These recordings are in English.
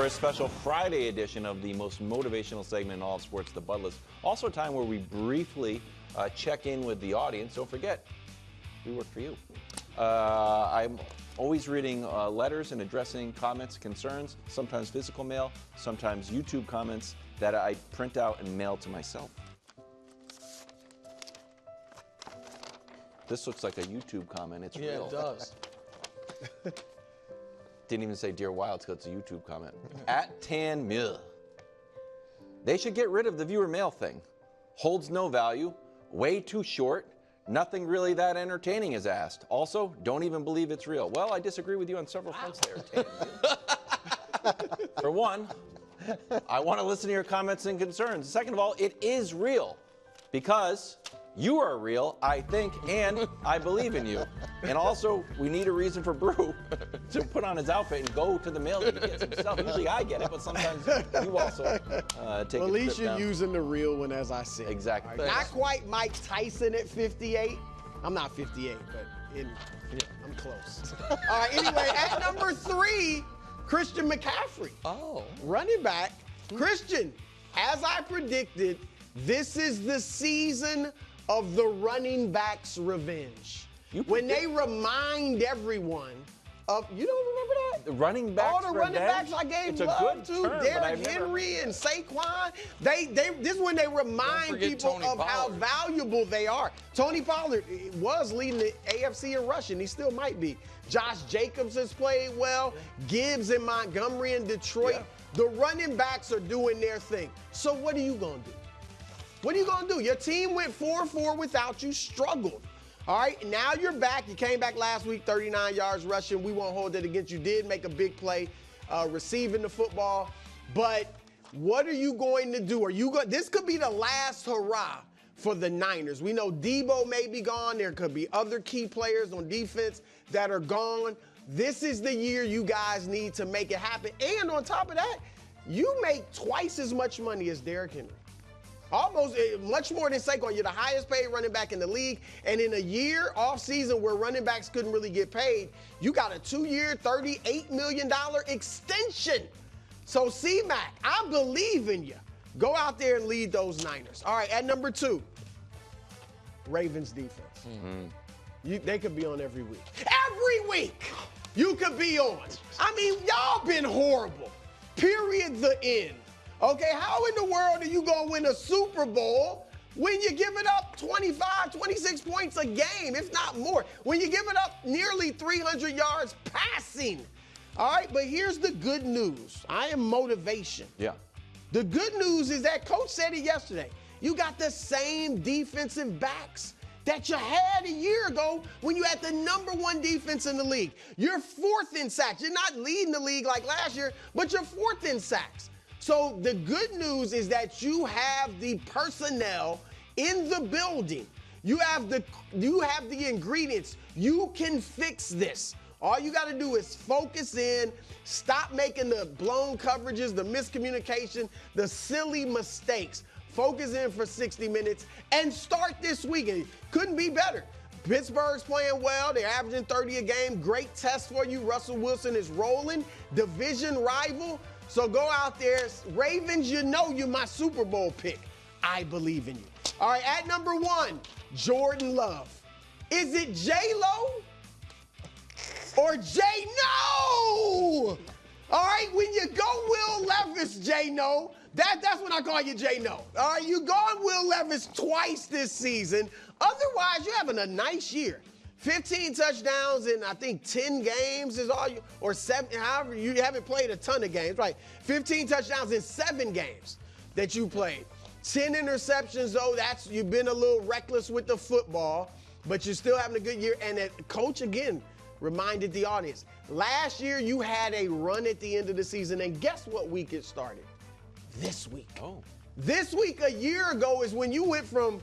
a special Friday edition of the most motivational segment in all of sports, The Bud List. Also a time where we briefly check in with the audience. Don't forget, we work for you. I'm always reading letters and addressing comments, concerns, sometimes physical mail, sometimes YouTube comments that I print out and mail to myself. This looks like a YouTube comment. It's real. Yeah, it does. Didn't even say Dear Wilds because it's a YouTube comment. At Tan Mill. They should get rid of the viewer mail thing. Holds no value, way too short, nothing really that entertaining is asked. Also, don't even believe it's real. Well, I disagree with you on several fronts there, Tan Mill. For one, I want to listen to your comments and concerns. Second of all, it is real because you are real, I think, and I believe in you. And also, we need a reason for Brew to put on his outfit and go to the mail that he gets himself. Usually I get it, but sometimes you also take At a least trip you're down. using the real one as I see. Exactly. Not quite Mike Tyson at 58. I'm not 58, but I'm close. All right, anyway, at number 3, Christian McCaffrey. Oh. Running back. Christian, as I predicted, this is the season of the running back's revenge. When they remind everyone of, you don't remember that? The running backs All the running backs I gave it's a love good to, term, but Derrick I've never- Henry and Saquon. This is when they remind forget people Tony of how Pollard. valuable they are. Tony Pollard was leading the AFC in rushing. He still might be. Josh Jacobs has played well. Gibbs in Montgomery and Detroit. Yeah. The running backs are doing their thing. So what are you going to do? What are you going to do? Your team went 4-4 without you, struggled. All right, now you're back. You came back last week, 39 yards rushing. We won't hold it against you. Did make a big play receiving the football. But what are you going to do? This could be the last hurrah for the Niners. We know Debo may be gone. There could be other key players on defense that are gone. This is the year you guys need to make it happen. And on top of that, you make twice as much money as Derrick Henry. Almost much more than Saquon. You're the highest paid running back in the league. And in a year off season where running backs couldn't really get paid, you got a 2-year, $38 million extension. So C-Mac, I believe in you. Go out there and lead those Niners. All right, at number 2, Ravens defense. They could be on every week. Every week you could be on. I mean, y'all been horrible. Period, the end. Okay, how in the world are you going to win a Super Bowl when you're giving up 25, 26 points a game, if not more? When you're giving up nearly 300 yards passing. All right, but here's the good news. I am motivation. Yeah. The good news is that Coach said it yesterday. You got the same defensive backs that you had a year ago when you had the #1 defense in the league. You're 4th in sacks. You're not leading the league like last year, but you're 4th in sacks. So the good news is that you have the personnel in the building. You have the ingredients. You can fix this. All you got to do is focus in, stop making the blown coverages, the miscommunication, the silly mistakes. Focus in for 60 minutes and start this weekend. Couldn't be better. Pittsburgh's playing well. They're averaging 30 a game. Great test for you. Russell Wilson is rolling. Division rival. So go out there. Ravens, you know you're my Super Bowl pick. I believe in you. All right, at number 1, Jordan Love. Is it J-Lo or J-No? All right, when you go Will Levis, J-No, that's when I call you J-No. All right, you gone Will Levis twice this season. Otherwise, you're having a nice year. 15 touchdowns in, I think, 10 games is all you, or 7, however, you haven't played a ton of games, right? 15 touchdowns in 7 games that you played. 10 interceptions, though, you've been a little reckless with the football, but you're still having a good year. And that coach, again, reminded the audience, last year you had a run at the end of the season, and guess what week it started? This week. Oh. This week, a year ago, is when you went from,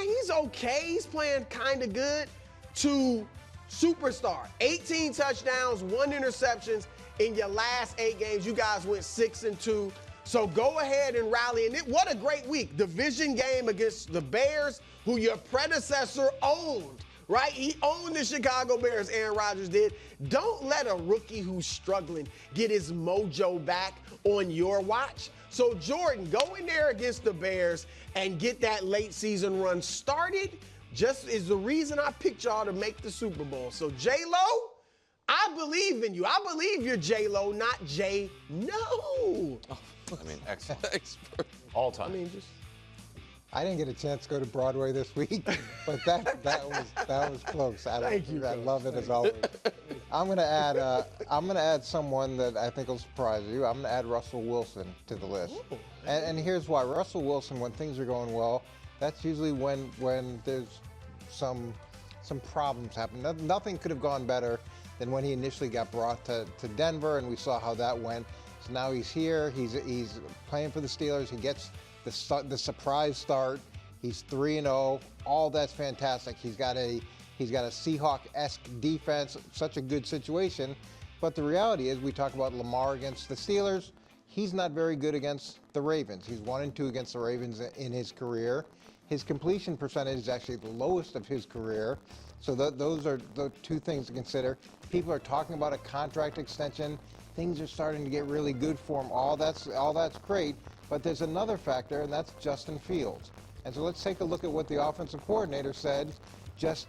he's okay, he's playing kind of good, to superstar. 18 touchdowns, 1 interceptions in your last 8 games. You guys went 6-2. So go ahead and rally. And what a great week. Division game against the Bears, who your predecessor owned. right? He owned the Chicago Bears, Aaron Rodgers did. Don't let a rookie who's struggling get his mojo back on your watch. So, Jordan, go in there against the Bears and get that late season run started. Just is the reason I picked y'all to make the Super Bowl. So, J-Lo, I believe in you. I believe you're J-Lo, not J-No. Oh, I mean, excellent. All time. I mean, I didn't get a chance to go to Broadway this week, but that was close. Thank you. I love it as always. I'm gonna add someone that I think will surprise you. I'm gonna add Russell Wilson to the list, and here's why. Russell Wilson, when things are going well, that's usually when there's some problems happen. Nothing could have gone better than when he initially got brought to Denver, and we saw how that went. So now he's here. He's playing for the Steelers. He gets the surprise start. He's 3-0. All that's fantastic. He's got a Seahawk-esque defense. Such a good situation. But the reality is, we talk about Lamar against the Steelers. He's not very good against the Ravens. He's 1-2 against the Ravens in his career. His completion percentage is actually the lowest of his career. So those are the two things to consider. People are talking about a contract extension. Things are starting to get really good for him. All that's great. But there's another factor, and that's Justin Fields. And so let's take a look at what the offensive coordinator said just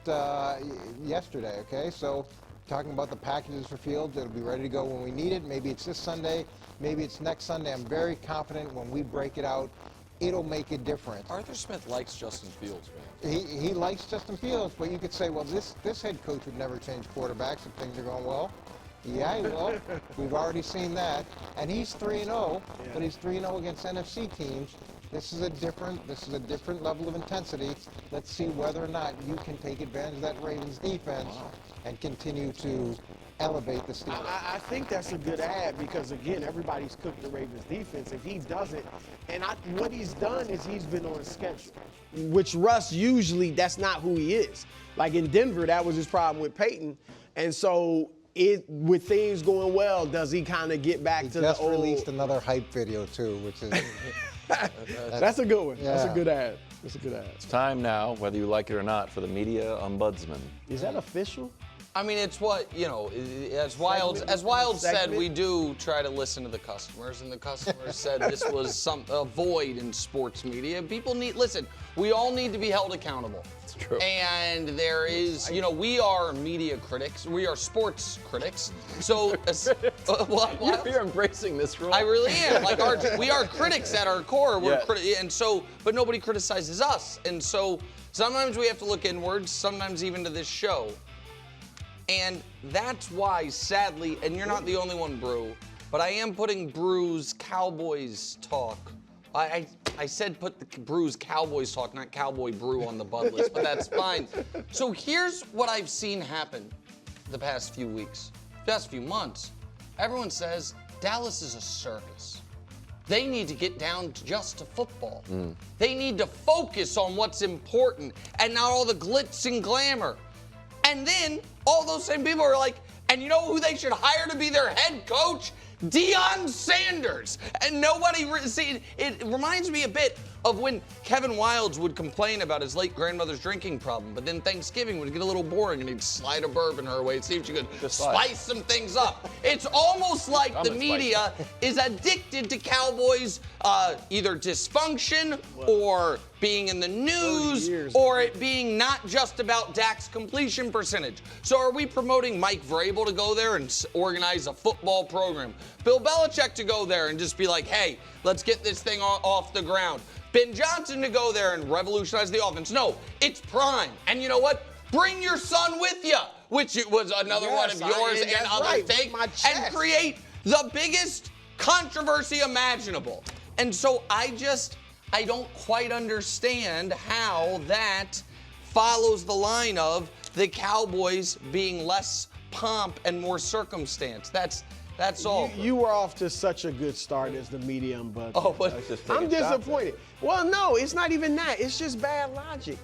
yesterday, okay? So talking about the packages for Fields, it'll be ready to go when we need it. Maybe it's this Sunday, maybe it's next Sunday. I'm very confident when we break it out, it'll make a difference. Arthur Smith likes Justin Fields, man. He likes Justin Fields, but you could say, well, this head coach would never change quarterbacks if things are going well. Yeah, he will. We've already seen that. And he's 3-0, but he's 3-0 against NFC teams. This is a different level of intensity. Let's see whether or not you can take advantage of that Ravens defense and continue to elevate the Steelers. I think that's a good ad because, again, everybody's cooked the Ravens defense. If he doesn't, what he's done is he's been on schedule, which Russ usually, that's not who he is. Like in Denver, that was his problem with Peyton. And so with things going well, does he kind of get back to the old? He just released another hype video, too, which is... That's a good one. Yeah. That's a good ad. That's a good ad. It's time now, whether you like it or not, for the media ombudsman. Is that official? I mean, it's what, as Wild said, we do try to listen to the customers, and the customers said this was a void in sports media. People listen, we all need to be held accountable. It's true. And there is, we are media critics. We are sports critics. So, You're embracing this role. I really am. We are critics at our core. But nobody criticizes us. And so sometimes we have to look inwards, sometimes even to this show. And that's why, sadly, and you're not the only one, Brew, but I am putting Brew's Cowboys talk. I said put the Brew's Cowboys talk, not Cowboy Brew on the Bud list, but that's fine. So here's what I've seen happen the past few weeks, past few months. Everyone says Dallas is a circus. They need to get down just to football. They need to focus on what's important and not all the glitz and glamour. And then all those same people are like, and you know who they should hire to be their head coach? Deion Sanders. And nobody, it reminds me a bit of when Kevin Wildes would complain about his late grandmother's drinking problem, but then Thanksgiving would get a little boring and he'd slide a bourbon her way and see if she could spice some things up. It's almost like the media is addicted to Cowboys either dysfunction or being in the news or it being not just about Dak's completion percentage. So are we promoting Mike Vrabel to go there and organize a football program? Bill Belichick to go there and just be like, hey, let's get this thing off the ground. Ben Johnson to go there and revolutionize the offense. No, it's prime. And you know what? Bring your son with you, which it was another one of yours and other things, and create the biggest controversy imaginable. And so I don't quite understand how that follows the line of the Cowboys being less pomp and more circumstance. That's all. You were off to such a good start as the media ombudsman. Oh, but I'm disappointed. Well, no, it's not even that. It's just bad logic.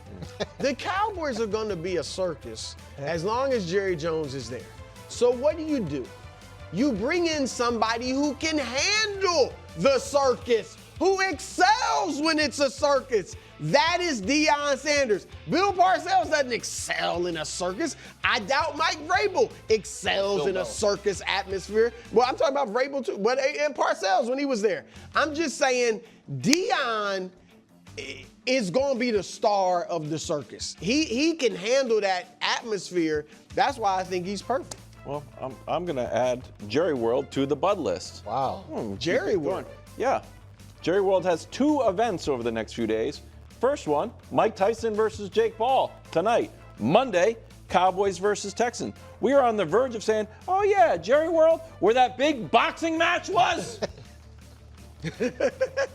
The Cowboys are going to be a circus as long as Jerry Jones is there. So what do? You bring in somebody who can handle the circus, who excels when it's a circus. That is Deion Sanders. Bill Parcells doesn't excel in a circus. I doubt Mike Vrabel excels in a circus atmosphere. Well, I'm talking about Vrabel too, but and Parcells when he was there. I'm just saying Deion is going to be the star of the circus. He can handle that atmosphere. That's why I think he's perfect. Well, I'm going to add Jerry World to the Bud list. Wow. Jerry World. Yeah. Jerry World has 2 events over the next few days. First one, Mike Tyson versus Jake Paul tonight. Monday, Cowboys versus Texans. We are on the verge of saying, oh yeah, Jerry World, where that big boxing match was.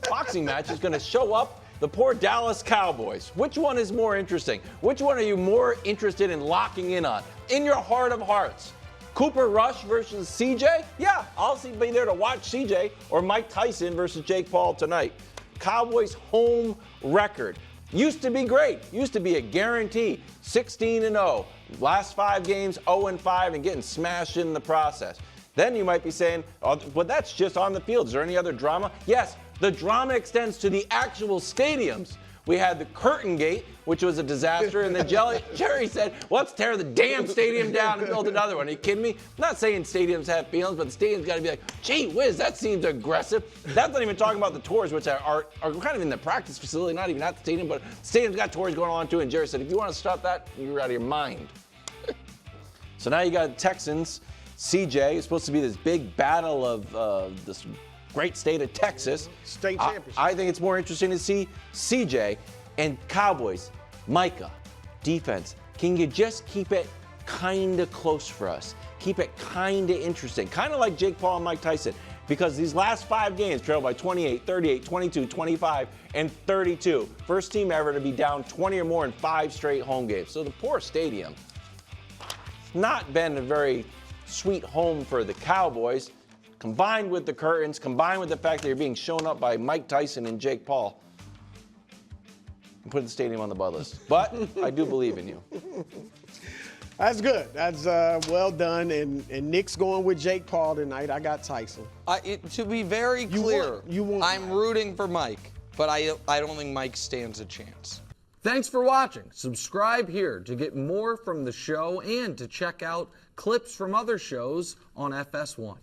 Boxing match is going to show up the poor Dallas Cowboys. Which one is more interesting? Which one are you more interested in locking in on? In your heart of hearts. Cooper Rush versus CJ? Yeah, I'll be there to watch CJ or Mike Tyson versus Jake Paul tonight. Cowboys home record. Used to be great. Used to be a guarantee. 16-0. Last 5 games, 0-5, and getting smashed in the process. Then you might be saying, oh, well, that's just on the field. Is there any other drama? Yes, the drama extends to the actual stadiums. We had the Curtain Gate, which was a disaster, and then Jerry said, well, let's tear the damn stadium down and build another one. Are you kidding me? I'm not saying stadiums have feelings, but the stadium's got to be like, gee whiz, that seems aggressive. That's not even talking about the tours, which are kind of in the practice facility, not even at the stadium, but the stadium's got tours going on too, and Jerry said, if you want to stop that, you're out of your mind. So now you got Texans. CJ is supposed to be this big battle of this great state of Texas. State championship. I think it's more interesting to see CJ and Cowboys. Micah, defense. Can you just keep it kind of close for us? Keep it kind of interesting. Kind of like Jake Paul and Mike Tyson. Because these last 5 games trailed by 28, 38, 22, 25, and 32. First team ever to be down 20 or more in 5 straight home games. So the poor stadium. It's not been a very sweet home for the Cowboys. Combined with the curtains, combined with the fact that you're being shown up by Mike Tyson and Jake Paul, and put the stadium on the Bud list. But I do believe in you. That's good. That's well done. And Nick's going with Jake Paul tonight. I got Tyson. To be very clear, you want I'm rooting for Mike, but I don't think Mike stands a chance. Thanks for watching. Subscribe here to get more from the show and to check out clips from other shows on FS1.